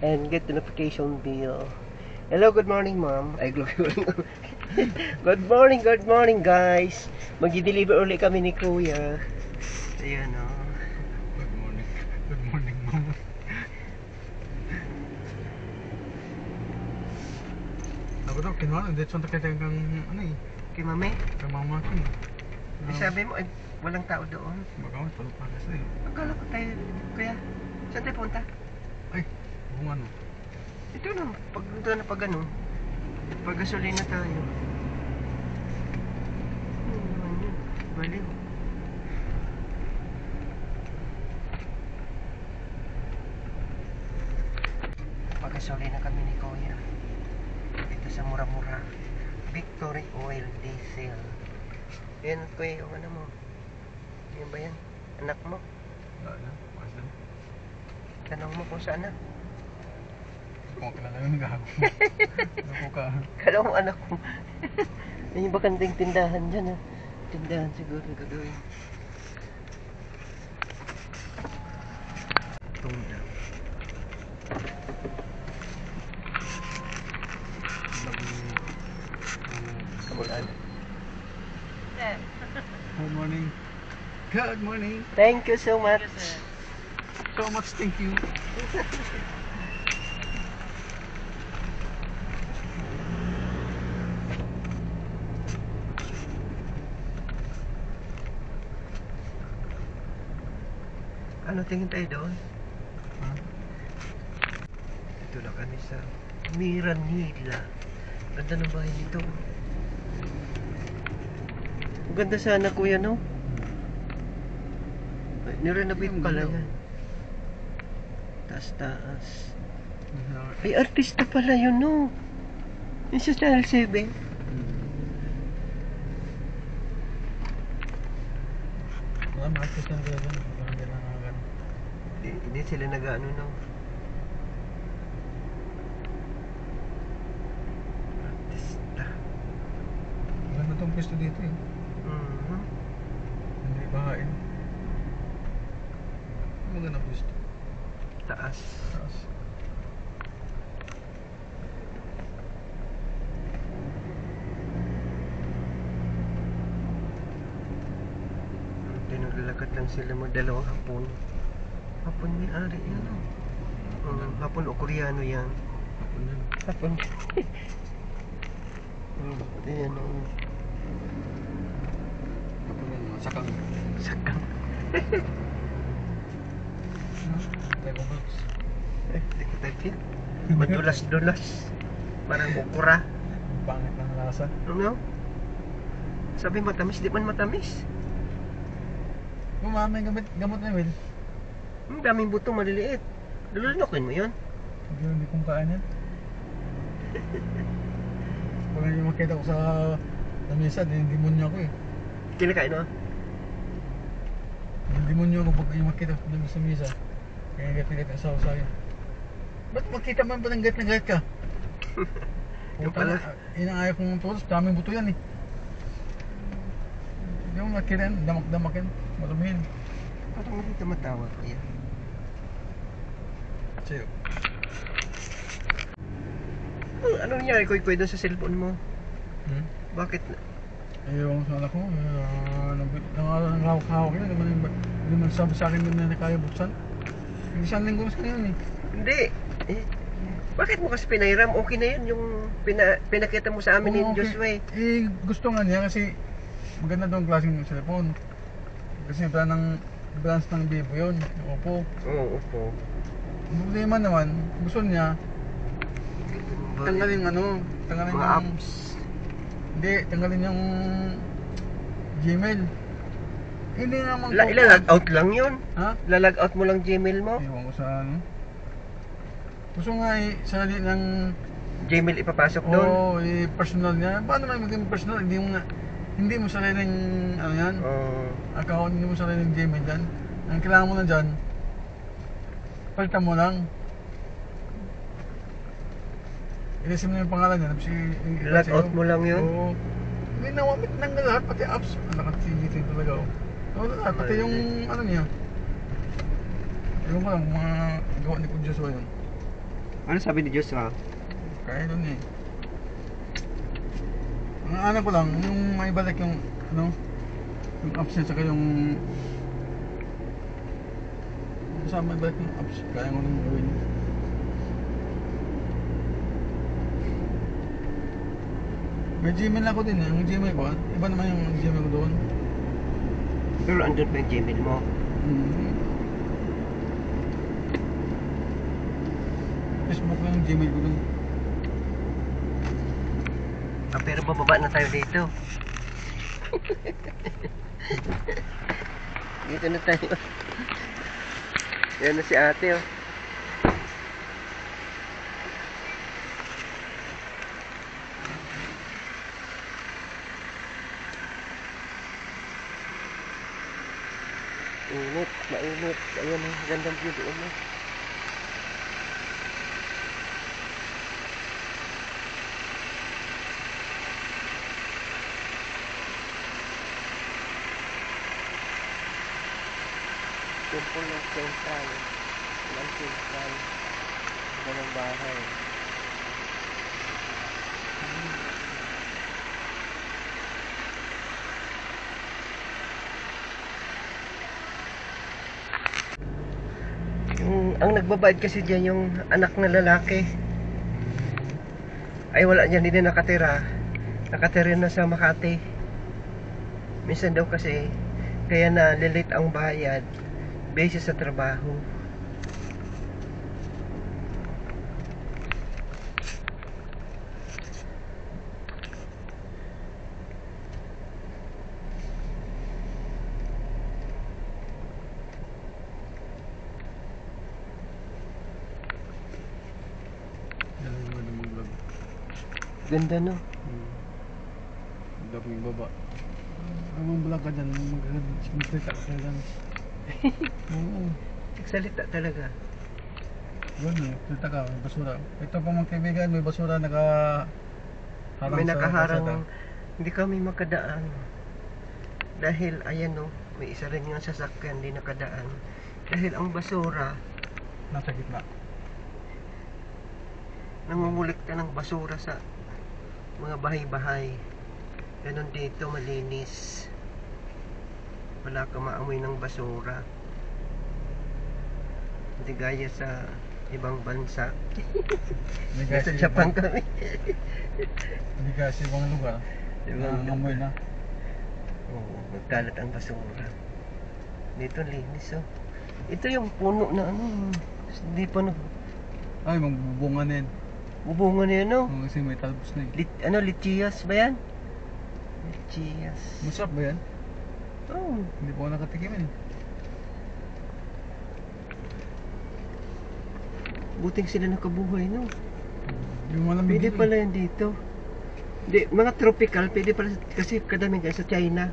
and get the notification bell. Hello, good morning, ma'am. Ay, good morning, guys. Mag-deliver ulit kami ni Kuya. Ayan, oh. Good morning, ma'am. Ako daw, kinuha, hindi sunta kita kang, ano eh, Kay mami? kang mama ko eh. Di sabi mo, ay, walang tao doon. Baka palupakas na eh. Akala ko tayo, Kuya. Saan tayo punta? Ay, kung ano. Ito na, pag ano, pag gasolina tayo. Ano naman yun? Baliw. Pag gasolina kami ni Kuya. Dito sa mura-mura. Victory Oil Diesel. Yan, Kuya, yung ano mo. Yan ba yan? Anak mo? Wala na, bukas na. Tanong mo kung saan na. Kung kilala yung gago. Naku ka. Kala mo anak mo. May bakanding tindahan dyan, ha. Tindahan siguro gagawin. Tunda. Kamulan. Good morning. Good morning. Thank you so much. So much thank you. Ano tingin tayo doon? Huh? Dito lang kami sa Miranila. Ganda ng bahay nito. Ang ganda sana, Kuya, no? Ay, nirenovate pala yan. Taas-taas. Ay, artista pala yun, no? Yung sa Channel 7. Wala, ma-artist yan kaya dyan. Parang yan ang agad. Hindi sila nag-ano, no? Artista. Maganda tong pwesto dito eh. Mhm. Hindi bahain. Maganda pwesto. Taas. Taas. Naglalakad lang sila mo dalawang hapon. Hapon may ari yan, no? Hapon o Koreano yan. Hapon yan. Hapon. Ayan, oh. Hapon yan. Sakang. Sakang. Lego blocks. Hindi ko tayo feel. Madulas-dulas. Parang ukura. Pangit ng lasa. Ano? Sabi matamis, di man matamis. May gamot na Will. Ang daming buto maliliit. Lulunukin mo yun. Hindi kong kaan yan. Pag yung makita ko sa lamesa, demonyo ako eh. Kinakain mo? Demonyo ako pag yung makita ko sa mesa. Kaya gat-gat ang sawa sa'yo. Ba't makita man pa ng gat na gat ka? Yung pala. Inaayok kong tulos, daming buto yan eh. Yung nakita yan, damak-damak yan. Maramihin. Parang hindi ka matawag, Kuya. Sa'yo. Ano nangyari, Kuy, doon sa cellphone mo? Bakit? Yung sa anak ko, nanghawak-hawak yun. Hindi man sabi sa akin na kaya buksan. Hindi siyang linggo sa yun eh. Hindi. Bakit mo kasi pinairam? Okay na yun yung pinakita mo sa amin ni Joshua. Gusto nga niya kasi maganda daw ang klaseng cellphone. Kasi brands ng Vivo yun, yung Oppo. Oo, Oppo. Ang problema naman, gusto niya tanggalin mga yung apps. Hindi, tanggalin yung Gmail. Hindi naman Ilalag out lang yun. Ha? Lalag out mo lang Gmail mo. Iwan ko sa ano. Gusto nga sarili ng Gmail ipapasok doon. Oo, personal niya. Paano naman maging personal? Hindi mo sariling ano yan, account, hindi mo sariling Gmail dyan. Ang kailangan mo na dyan, palitan mo lang. Ilisim mo yung pangalan niya, tapos Log out mo lang yun? Oo. Hindi nawamit ng lahat, pati apps. Naka-TGT talaga oh. Oo, lahat, pati yung ano niya. Ewan ko lang, mga gawa ni Joshua yun. Ano sabi ni Joshua? Kaya lang eh. Ang anak ko lang, yung may balik yung, ano, yung apps niya, saka yung kasama balik yung apps, kaya ko nang gawin. May Gmail ako din eh, ang Gmail ko, iba naman yung Gmail ko doon. Pero andun pa yung Gmail mo. Facebook lang yung Gmail ko doon. Ah, pero bababa na tayo dito. Dito na tayo. Yan na si ate, oh. Init, mainit. Ayan, gandang view doon, oh. Temple ng Central. Ng Central. Ganang bahay. Ang nagbabayad kasi dyan yung anak na lalaki. Ay wala dyan, hindi na nakatira. Nakatira na sa Makati. Minsan daw kasi kaya na lilit ang bayad base sa trabaho. Ganda, no? Dapat yung baba. Ang vlog ka dyan, magkita ka dyan. Oo. Nagsalita talaga. Yun eh, kita ka, may basura. Ito pa mga kaibigan, may basura May nakaharang. Hindi kami makadaan. Dahil, ayan, no, may isa rin yung sasakyan, hindi nakadaan. Dahil ang basura, nasa gitna. nangungulikta ng basura sa mga bahay-bahay. Ganon dito, malinis. Wala ka maamoy ng basura. Hindi gaya sa ibang bansa. Sa Japan kami. Hindi kasi ibang lugar. Ibang amoy na. Oo, magkalat ang basura. Dito linis, oh. Ito yung puno na ano, hindi pa Ay, magbubunga na yan. bubungan na yan, no? Oo, kasi may talbos na eh. Lichias ba yan? Lichias. Masarap ba yan? Oh, Hindi pa ako nakatikim eh. buting sila nakabuhay, no? Yung malamig Pwede yun eh. pala yan dito. Hindi, mga tropical, pwede pala kasi kadaming sa China.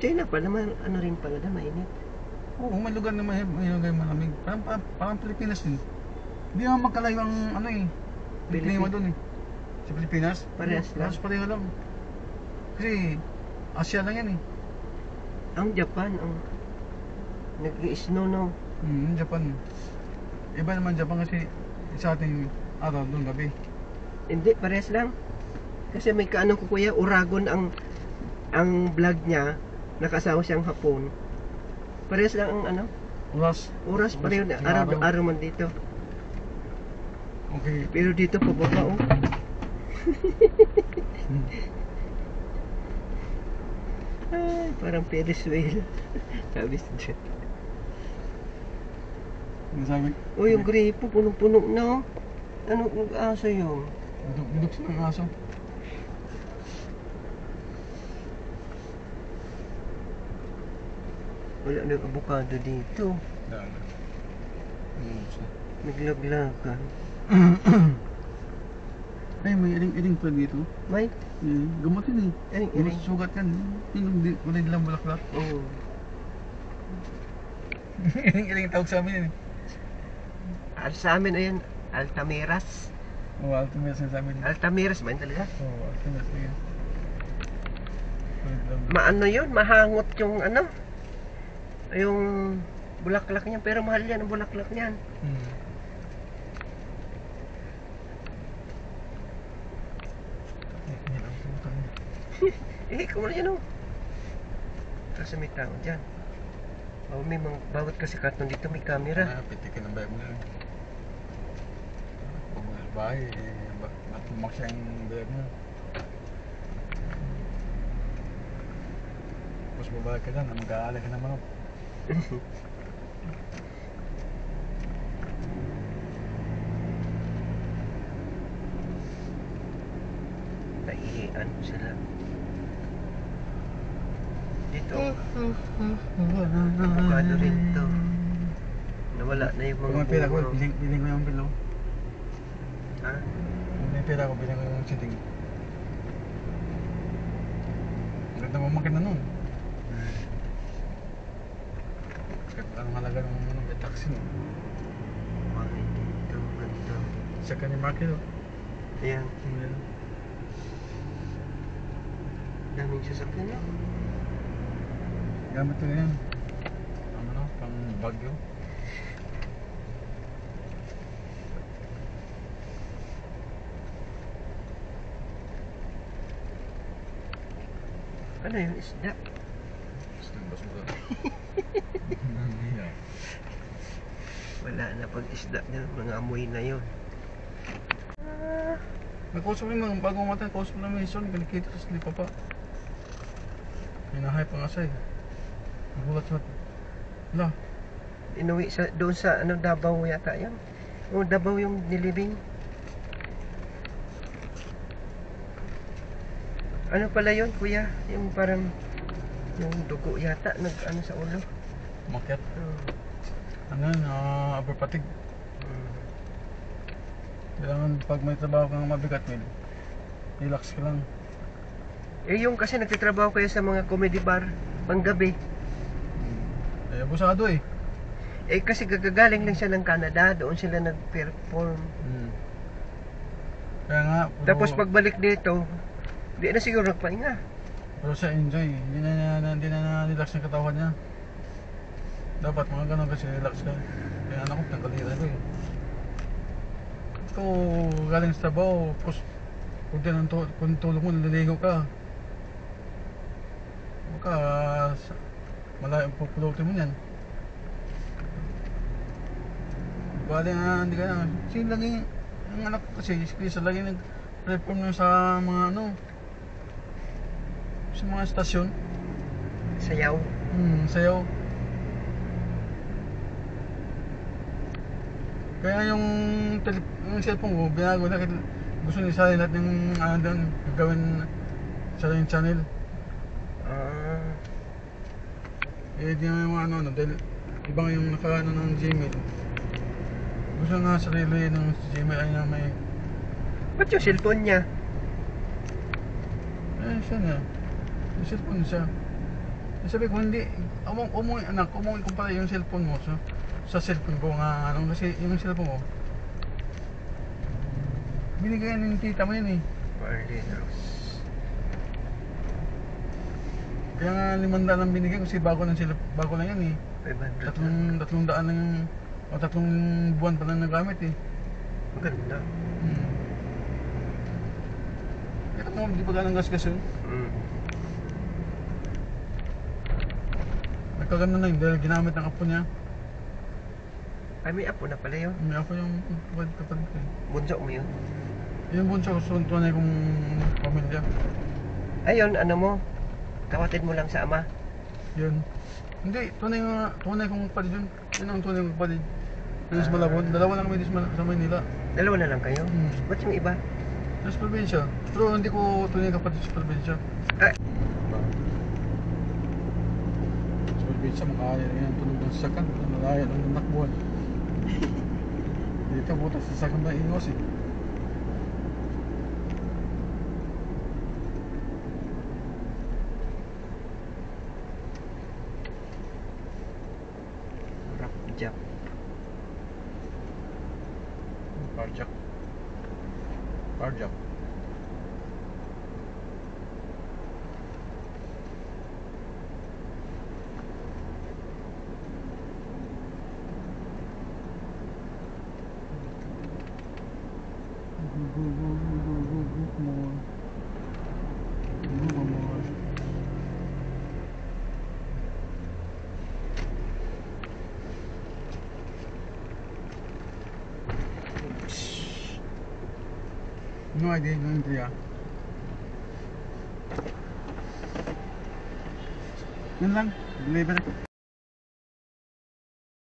China pala, ano rin pala na mainit. Oo, may lugar na may lugar malamig. Parang Pilipinas din. Hindi naman magkalayo ang ano eh. Klima doon eh. Sa Pilipinas. Parehas lang. Parehas pareho lang. Kasi Asia lang yan eh. Ang Japan, ang nag-i-snow, no? Japan. Iba naman Japan kasi sa ating araw doon gabi. Hindi, parehas lang. Kasi may kaano ko kuya, Uragon ang vlog niya, nakasawa siyang hapon. Parehas lang ang ano, oras pareho na, araw man dito. Okay. Pero dito pababa, oh. Ay, parang Ferris wheel. Sabi sa dyan. Sabi, Oh, yung gripo, punong-puno na, oh. Ano kung aso yun? Bidok ng aso. Wala nang avocado dito. Naglaglagan. Ay, may iring-iring pa dito. May? Gamot yun eh. Iring-iring. Sugat yan. Yung kulay nilang bulaklak. Oo. Iring-iring tawag sa amin yun eh. Sa amin, ayun, Altamiras. Oo, Altamiras yung sa amin. Altamiras ba yun talaga? Oo, Altamiras yun. Maano yun? Mahangot yung ano? Yung bulaklak niyan. Pero mahal yan ang bulaklak niyan. Kung wala yan o. Kasi may tao dyan. May mga, bawat kasi karton dito may camera. Pitikin ang bayad mo na. Pag mo sa bahay, matumak siya yung bayad mo. Tapos babalik ka dyan, mag-aalala ka ng manok. Naihian ko sila. Dito, avocado rin to. Nawala na yung Kung mga may pera ko, bunga. biling ko yung pilo. Ha? Kung may pera ko, biling ko yung sitting. Ang ganda mamangkin na nun. Kahit anong halaga ng may taxi no. Bakit dito? Ganda. Sa kanya market o. Ayan. Daming sasakyan no? Gamit ko yan. Ano, pang bagyo. Ano yung isda? Gusto yung basura. Wala na pag isda na. Mga amoy na yun. May kausap naman, bago matay, kausap naman yung son, galikito sa slipa pa. Hinahay pa nga siya eh. Nagulat siya. Wala. Inuwi sa, doon sa ano, Davao yata yan. O Davao yung nilibing. Ano pala yun kuya? Yung parang yung dugo yata nag ano sa ulo. Umakyat. Oh. Ano yun, aberpatig. Kailangan pag may trabaho kang mabigat, relax ka lang. Yung kasi nagtitrabaho kayo sa mga comedy bar panggabi. Eh, abusado eh. Kasi gagagaling lang siya ng Canada, doon sila nag-perform. Kaya nga, puro, Tapos pagbalik dito, di na siguro nagpahinga. pero siya enjoy. Hindi na relax yung katawan niya. Dapat mga ganun kasi relax ka. Kaya anak ko, tanggalira ko eh. Ito, galing sa trabaho, tapos kung tulog mo, naliligo ka. Baka malayo ang pupulutin mo yan. Bali nga, hindi ka na. Kasi lagi, ang anak ko kasi, Krisa, lagi nag-perform na sa mga ano, sa mga stasyon. Sayaw. Sayaw. Kaya yung cellphone ko, binago na gusto niya isalin natin yung ano doon, gawin sa yung channel. Di na yung ano, dahil ibang yung nakaano ng Gmail. Gusto nga sarili ng Gmail ay na may... Ba't yung cellphone niya? Siya na. Yung cellphone siya. Sabi ko, hindi, umuwi ko pala yung cellphone mo sa cellphone ko nga, ano, kasi yung cellphone ko, binigay ng tita mo yun eh. Marlinos. Kaya nga 500 ang binigay kasi bago lang yan eh. 500. 300 lang yung, o 3 buwan pa lang nagamit eh. Maganda. Kaya mo, di pa ganang gas-gas yun. Nagkaganda na yun dahil ginamit ng apo niya. Ay, may apo na pala yun. May apo yung kapatid ko eh. Bunso mo yun. Yung bunso ko, tunay kong pamilya. Ayun, ano mo? Kawatin mo lang sa ama. Yun. Hindi, tunay kong kapatid yun. Yun ang tunay kong kapatid. Yung sa Malabon. Dalawa lang kami sa Manila. Dalawa na lang kayo? Ba't yung iba? Sa probinsya. Pero hindi ko tunay kapatid sa probinsya. Sa probinsya, makakaya na yan. Tulog ng sasakan. Malaya lang ng nakbuhan. Dito butas sa sasakan na ingos eh. Jack. Parjak. More. No ID, no entry Yun lang, delivery.